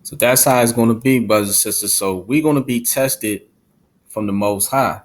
So that's how it's going to be, brothers and sisters. So we're going to be tested from the Most High.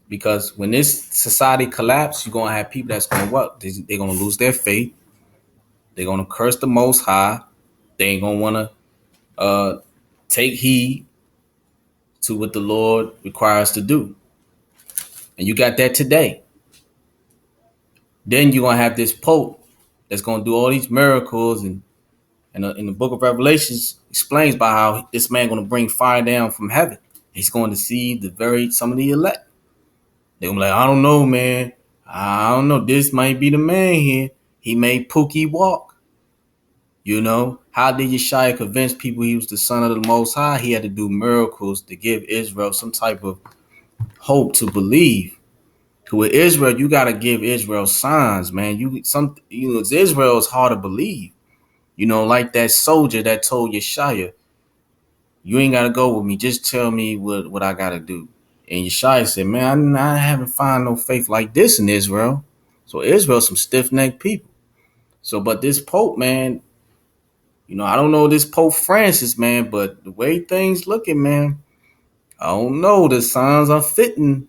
Because when this society collapses, you're going to have people that's going to what? They're going to lose their faith. They're going to curse the Most High. They ain't going to want to take heed to what the Lord requires to do. And you got that today. Then you're going to have this Pope that's going to do all these miracles. And in the book of Revelations explains by how this man going to bring fire down from heaven. He's going to see some of the elect. They're going to be like, I don't know, man. I don't know. This might be the man here. He made Pookie walk. You know, how did Yeshua convince people he was the son of the Most High? He had to do miracles to give Israel some type of hope to believe. With Israel, you got to give Israel signs, man. Israel is hard to believe. You know, like that soldier that told Yeshua, you ain't got to go with me. Just tell me what I got to do. And Yeshua said, man, I haven't found no faith like this in Israel. So Israel, some stiff-necked people. So, but this Pope, man, you know, I don't know this Pope Francis, man, but the way things looking, man, I don't know. The signs are fitting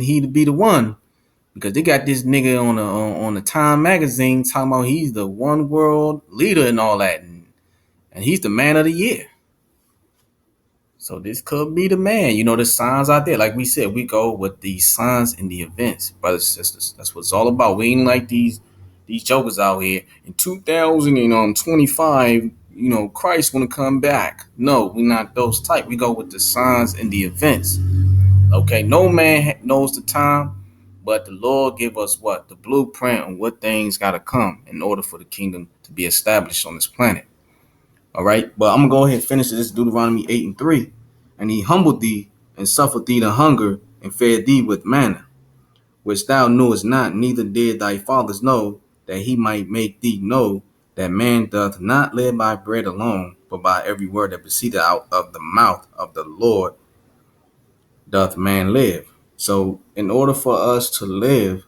he to be the one. Because they got this nigga on the Time magazine talking about he's the one world leader and all that. And he's the man of the year. So this could be the man. You know, the signs out there. Like we said, we go with the signs and the events, brothers and sisters. That's what it's all about. We ain't like these jokers out here. In 2025, you know, Christ want to come back. No, we're not those type. We go with the signs and the events. Okay, no man knows the time, but the Lord give us what? The blueprint on what things got to come in order for the kingdom to be established on this planet. All right, but I'm going to go ahead and finish this. Deuteronomy 8:3. And he humbled thee and suffered thee to hunger and fed thee with manna, which thou knewest not, neither did thy fathers know, that he might make thee know that man doth not live by bread alone, but by every word that proceedeth out of the mouth of the Lord doth man live. So in order for us to live,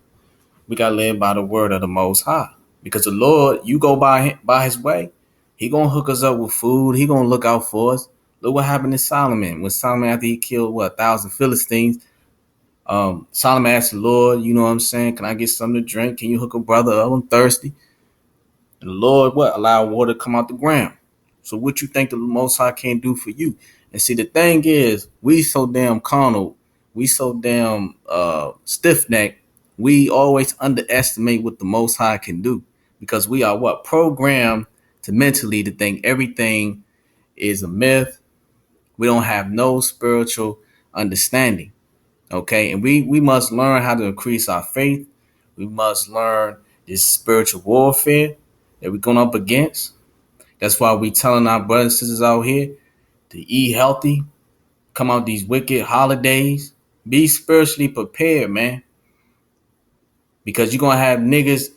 we got to live by the word of the Most High. Because the Lord, you go by his way, he going to hook us up with food. He going to look out for us. Look what happened to Solomon. When Solomon, after he killed, 1,000 Philistines, Solomon asked the Lord, you know what I'm saying, can I get something to drink? Can you hook a brother up? I'm thirsty. And the Lord, allowed water to come out the ground. So what you think the Most High can't do for you? And see, the thing is, we so damn carnal. We so damn stiff-necked. We always underestimate what the Most High can do. Because we are programmed to mentally to think everything is a myth. We don't have no spiritual understanding. Okay. And we must learn how to increase our faith. We must learn this spiritual warfare that we're going up against. That's why we telling our brothers and sisters out here to eat healthy, come out these wicked holidays, be spiritually prepared, man. Because you're going to have niggas,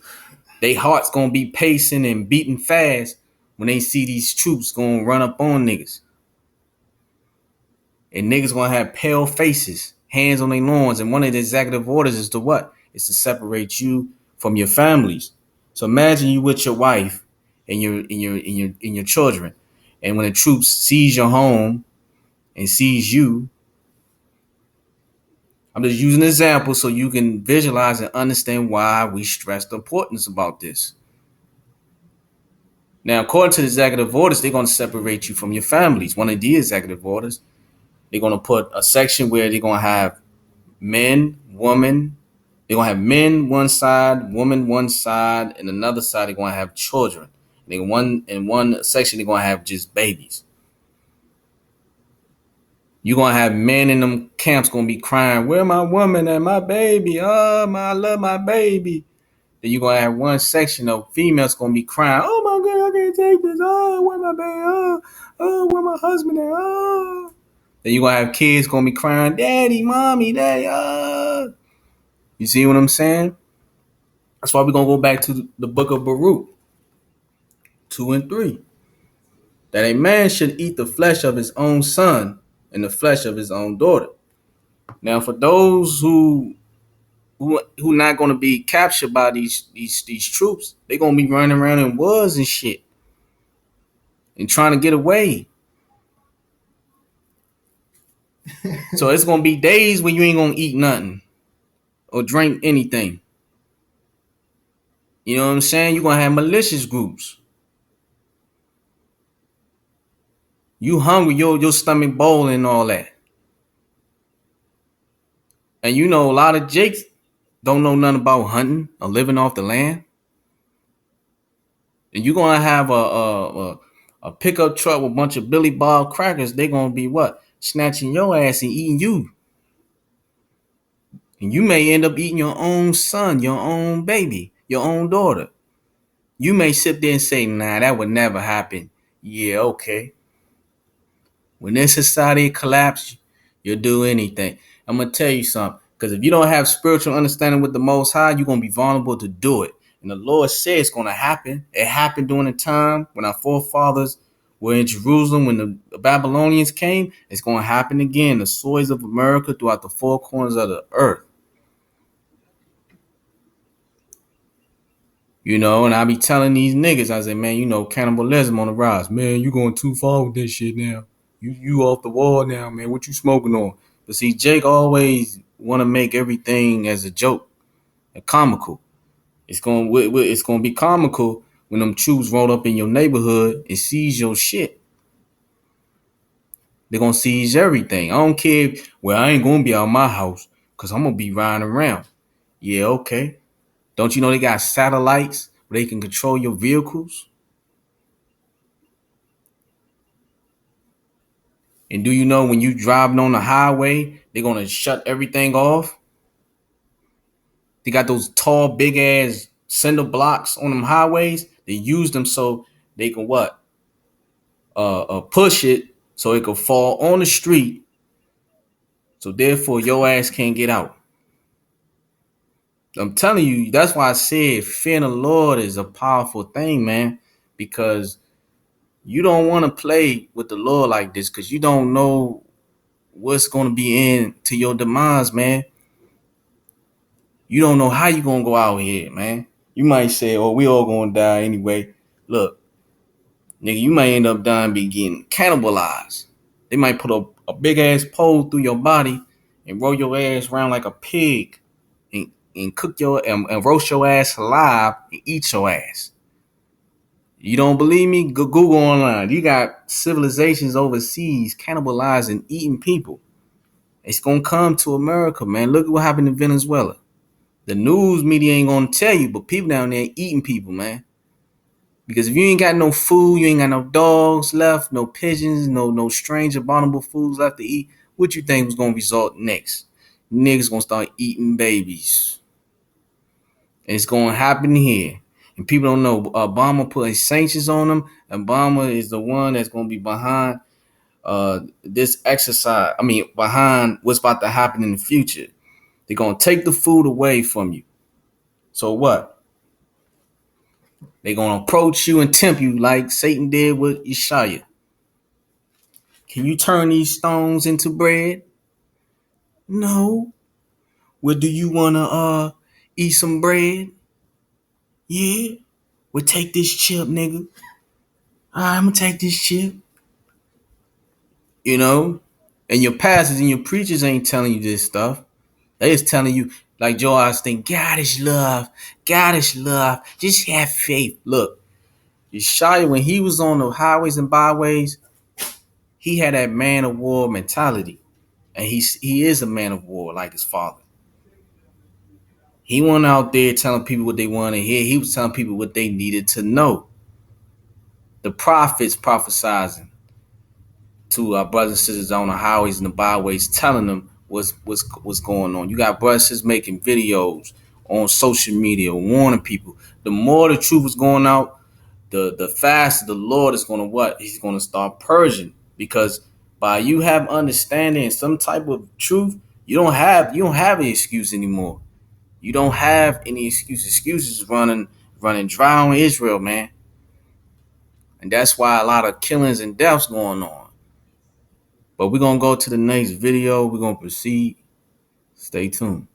they hearts going to be pacing and beating fast when they see these troops going to run up on niggas. And niggas going to have pale faces, hands on their lawns. And one of the executive orders is to what? It's to separate you from your families. So imagine you with your wife and your children. And when the troops seize your home and seize you, I'm just using an example so you can visualize and understand why we stress the importance about this. Now, according to the executive orders, they're going to separate you from your families. One of the executive orders, they're going to put a section where they're going to have men, women. They're going to have men one side, woman one side, and another side they're going to have children. And in one section they're going to have just babies. You're going to have men in them camps going to be crying, where my woman and my baby? Oh, I love my baby. Then you're going to have one section of females going to be crying, oh my God, I can't take this. Oh, where my baby? Oh, where my husband at? Oh. Then you're going to have kids going to be crying, daddy, mommy, daddy. Oh. You see what I'm saying? That's why we're going to go back to the book of Baruch 2 and 3. That a man should eat the flesh of his own son and the flesh of his own daughter. Now, for those who not going to be captured by these troops, they're going to be running around in woods and shit and trying to get away. So it's gonna be days when you ain't gonna eat nothing or drink anything. You know what I'm saying? You're gonna have malicious groups. You hungry, your stomach bowling and all that. And you know a lot of jakes don't know nothing about hunting or living off the land. And you're gonna have a pickup truck with a bunch of Billy Bob crackers. They're gonna be what? Snatching your ass and eating you. And you may end up eating your own son, your own baby, your own daughter. You may sit there and say, nah, that would never happen. Yeah, okay. When this society collapses, you'll do anything. I'm gonna tell you something. Because if you don't have spiritual understanding with the Most High, you're gonna be vulnerable to do it. And the Lord said it's gonna happen. It happened during the time when our forefathers were in Jerusalem when the Babylonians came. It's gonna happen again. The soils of America throughout the four corners of the earth. You know, and I be telling these niggas, I say, man, you know, cannibalism on the rise. Man, you going too far with this shit now. You off the wall now, man. What you smoking on? But see, Jake always want to make everything as a joke and comical. It's gonna be comical when them troops roll up in your neighborhood and seize your shit. They're gonna seize everything. I don't care. Well, I ain't gonna be out of my house because I'm gonna be riding around. Yeah, okay. Don't you know they got satellites where they can control your vehicles? And do you know when you driving on the highway, they're gonna shut everything off? They got those tall, big ass cinder blocks on them highways. They use them so they can what? Push it so it can fall on the street. So therefore, your ass can't get out. I'm telling you, that's why I said fearing the Lord is a powerful thing, man. Because you don't want to play with the Lord like this, because you don't know what's going to be in to your demise, man. You don't know how you gonna go out here, man. You might say, "Oh, we all gonna die anyway." Look, nigga, you might end up dying, be getting cannibalized. They might put a big ass pole through your body and roll your ass around like a pig, and cook your and roast your ass alive and eat your ass. You don't believe me? Go Google online. You got civilizations overseas cannibalizing, eating people. It's gonna come to America, man. Look at what happened in Venezuela. The news media ain't gonna tell you, but people down there eating people, man. Because if you ain't got no food, you ain't got no dogs left, no pigeons, no strange abominable foods left to eat, what you think was gonna result next? Niggas gonna start eating babies. And it's gonna happen here. And people don't know Obama putting sanctions on them. Obama is the one that's gonna be behind this exercise. I mean, behind what's about to happen in the future. They're gonna take the food away from you. So what? They're going to approach you and tempt you like Satan did with Yeshua. Can you turn these stones into bread? No. Well, do you want to eat some bread? Yeah. Well, take this chip, nigga. All right, I'm going to take this chip. You know? And your pastors and your preachers ain't telling you this stuff. They just telling you, like Joe Austin, God is love. God is love. Just have faith. Look, Yeshua, when he was on the highways and byways, he had that man of war mentality. And he is a man of war like his father. He went out there telling people what they wanted to hear. He was telling people what they needed to know. The prophets prophesizing to our brothers and sisters on the highways and the byways, telling them what's going on. You got brothers and sisters making videos on social media, warning people. The more the truth is going out, the faster the Lord is going to what? He's going to start purging. Because by you have understanding and some type of truth, you don't have any excuse anymore. You don't have any excuse. Excuses running dry on Israel, man. And that's why a lot of killings and deaths going on. But we're gonna go to the next video. We're gonna proceed. Stay tuned.